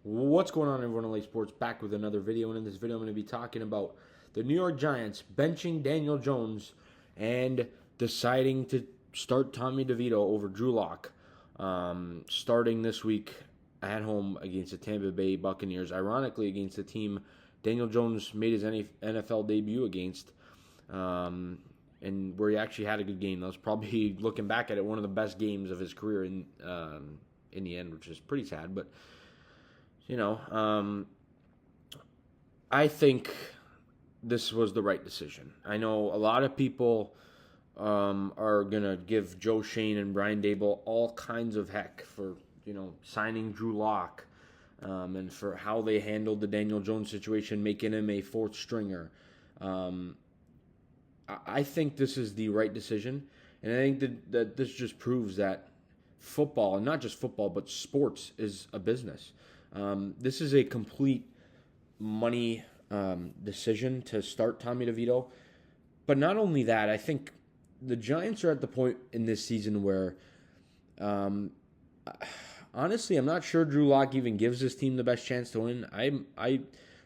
What's going on, everyone? LA Sports back with another video, and in this video I'm going to be talking about the New York Giants benching Daniel Jones and deciding to start Tommy DeVito over Drew Lock, starting this week at home against the Tampa Bay Buccaneers. Ironically, against the team Daniel Jones made his NFL debut against, and where he actually had a good game. That was probably, looking back at it, one of the best games of his career in the end, which is pretty sad, but. I think this was the right decision. I know a lot of people are going to give Joe Shane and Brian Daboll all kinds of heck for, signing Drew Lock and for how they handled the Daniel Jones situation, making him a fourth stringer. I think this is the right decision, and I think that this just proves that football, and not just football, but sports, is a business. This is a complete money decision to start Tommy DeVito. But not only that, I think the Giants are at the point in this season where, honestly, I'm not sure Drew Lock even gives this team the best chance to win. I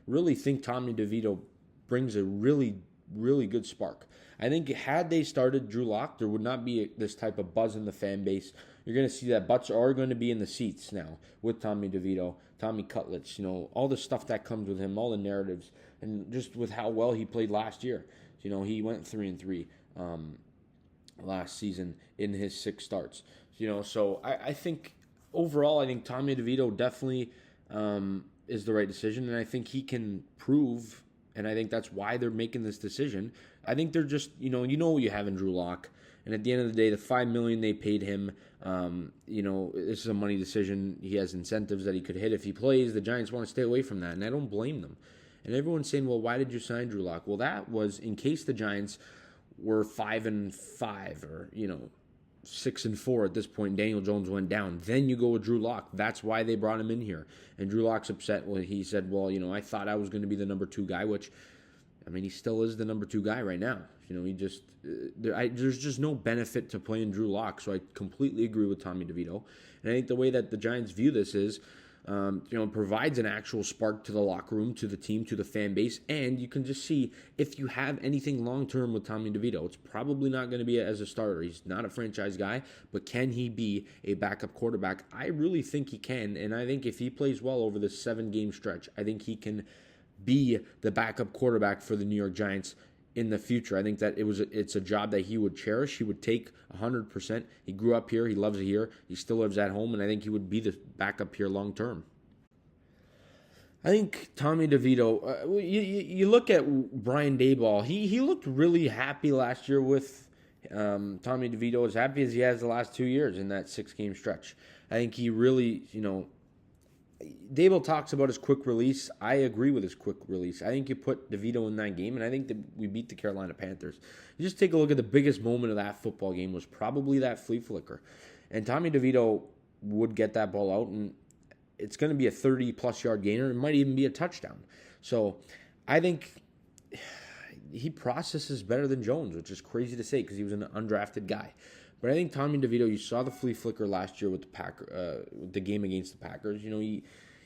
really think Tommy DeVito brings a really, really good spark. I think had they started Drew Lock, there would not be this type of buzz in the fan base. You're going to see that butts are going to be in the seats now with Tommy DeVito, Tommy Cutlets, all the stuff that comes with him, all the narratives, and just with how well he played last year. He went 3-3 last season in his 6 starts. So I think overall, I think Tommy DeVito definitely is the right decision, and I think he can prove, and I think that's why they're making this decision. I think they're just, you know what you have in Drew Lock. And at the end of the day, the $5 million they paid him, this is a money decision. He has incentives that he could hit if he plays. The Giants want to stay away from that, and I don't blame them. And everyone's saying, well, why did you sign Drew Lock? Well, that was in case the Giants were 5-5 or 6-4 at this point. Daniel Jones went down. Then you go with Drew Lock. That's why they brought him in here. And Drew Lock's upset. Well, he said, well, I thought I was going to be the number 2 guy, which, he still is the number 2 guy right now. There's just no benefit to playing Drew Lock. So I completely agree with Tommy DeVito. And I think the way that the Giants view this is, provides an actual spark to the locker room, to the team, to the fan base. And you can just see if you have anything long-term with Tommy DeVito, it's probably not going to be as a starter. He's not a franchise guy, but can he be a backup quarterback? I really think he can. And I think if he plays well over this 7-game stretch, I think he can be the backup quarterback for the New York Giants in the future. I think that it's a job that he would cherish. He would take 100%. He grew up here. He loves it here. He still lives at home, and I think he would be the backup here long term. I think Tommy DeVito, you look at Brian Daboll, he looked really happy last year with Tommy DeVito, as happy as he has the last 2 years in that 6-game stretch. I think he really, Daboll talks about his quick release. I agree with his quick release. I think you put DeVito in that game, and I think that we beat the Carolina Panthers. You just take a look at the biggest moment of that football game was probably that flea flicker. And Tommy DeVito would get that ball out, and it's going to be a 30-plus yard gainer. It might even be a touchdown. So I think he processes better than Jones, which is crazy to say because he was an undrafted guy. But I think Tommy DeVito, you saw the flea flicker last year with the game against the Packers.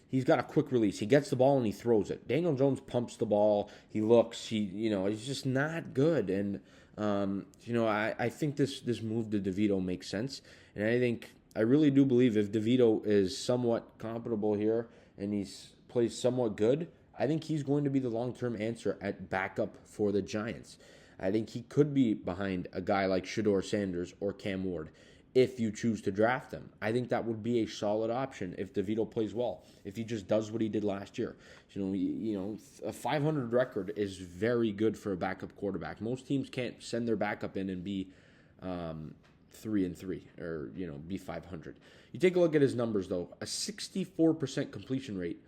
He's got a quick release. He gets the ball and he throws it. Daniel Jones pumps the ball. He looks. He's just not good. And I think this move to DeVito makes sense. And I really do believe if DeVito is somewhat comparable here and plays somewhat good, I think he's going to be the long-term answer at backup for the Giants. I think he could be behind a guy like Shedeur Sanders or Cam Ward if you choose to draft them. I think that would be a solid option if DeVito plays well, if he just does what he did last year. A 500 record is very good for a backup quarterback. Most teams can't send their backup in and be 3-3 or be 500. You take a look at his numbers though. A 64% completion rate,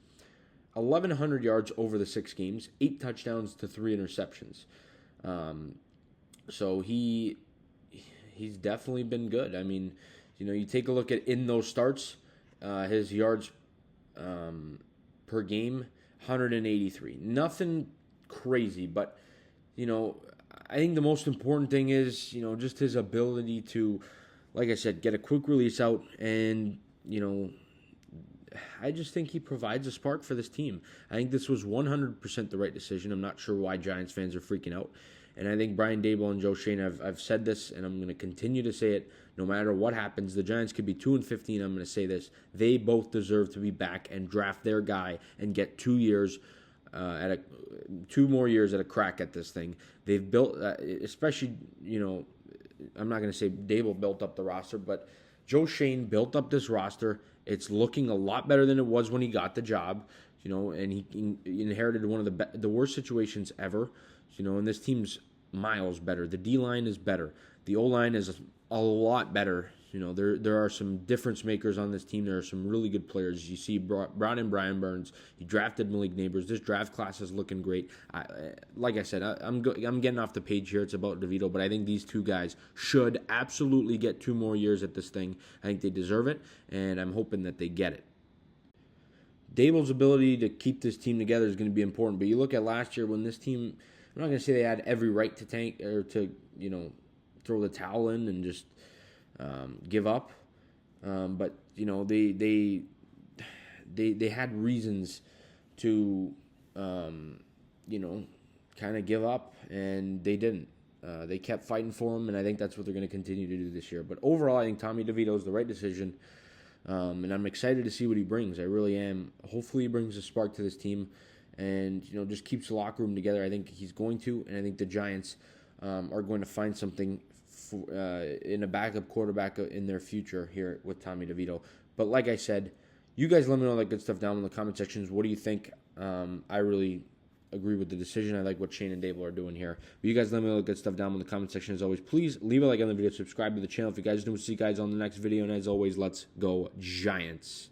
1,100 yards over the 6 games, 8 touchdowns to 3 interceptions. So he's definitely been good. You take a look at in those starts, his yards per game, 183. Nothing crazy, but I think the most important thing is just his ability to, like I said, get a quick release out and I just think he provides a spark for this team. I think this was 100% the right decision. I'm not sure why Giants fans are freaking out. And I think Brian Daboll and Joe Schoen, I've said this, and I'm going to continue to say it no matter what happens. The Giants could be 2-15. I'm going to say this. They both deserve to be back and draft their guy and get 2 years 2 more years at a crack at this thing. They've built, especially, I'm not going to say Daboll built up the roster, but Joe Schoen built up this roster. It's looking a lot better than it was when he got the job, and he inherited one of the worst situations ever, and this team's miles better. The D-line is better. The O-line is a lot better. There are some difference makers on this team. There are some really good players. You see, brought in Brian Burns. He drafted Malik Neighbors. This draft class is looking great. Like I said, I'm getting off the page here. It's about DeVito, but I think these two guys should absolutely get 2 more years at this thing. I think they deserve it, and I'm hoping that they get it. Daboll's ability to keep this team together is going to be important, but you look at last year when this team, I'm not going to say they had every right to tank or to, throw the towel in and just give up, but they had reasons to kind of give up, and they didn't. They kept fighting for him, and I think that's what they're going to continue to do this year. But overall, I think Tommy DeVito is the right decision, and I'm excited to see what he brings. I really am. Hopefully, he brings a spark to this team, and just keeps the locker room together. I think he's going to, and I think the Giants are going to find something in a backup quarterback in their future here with Tommy DeVito. But like I said, you guys let me know all that good stuff down in the comment sections. What do you think? I really agree with the decision. I like what Shane and Dable are doing here. But you guys let me know all the good stuff down in the comment section. As always, please leave a like on the video, subscribe to the channel if you guys do. See you guys on the next video. And as always, let's go Giants.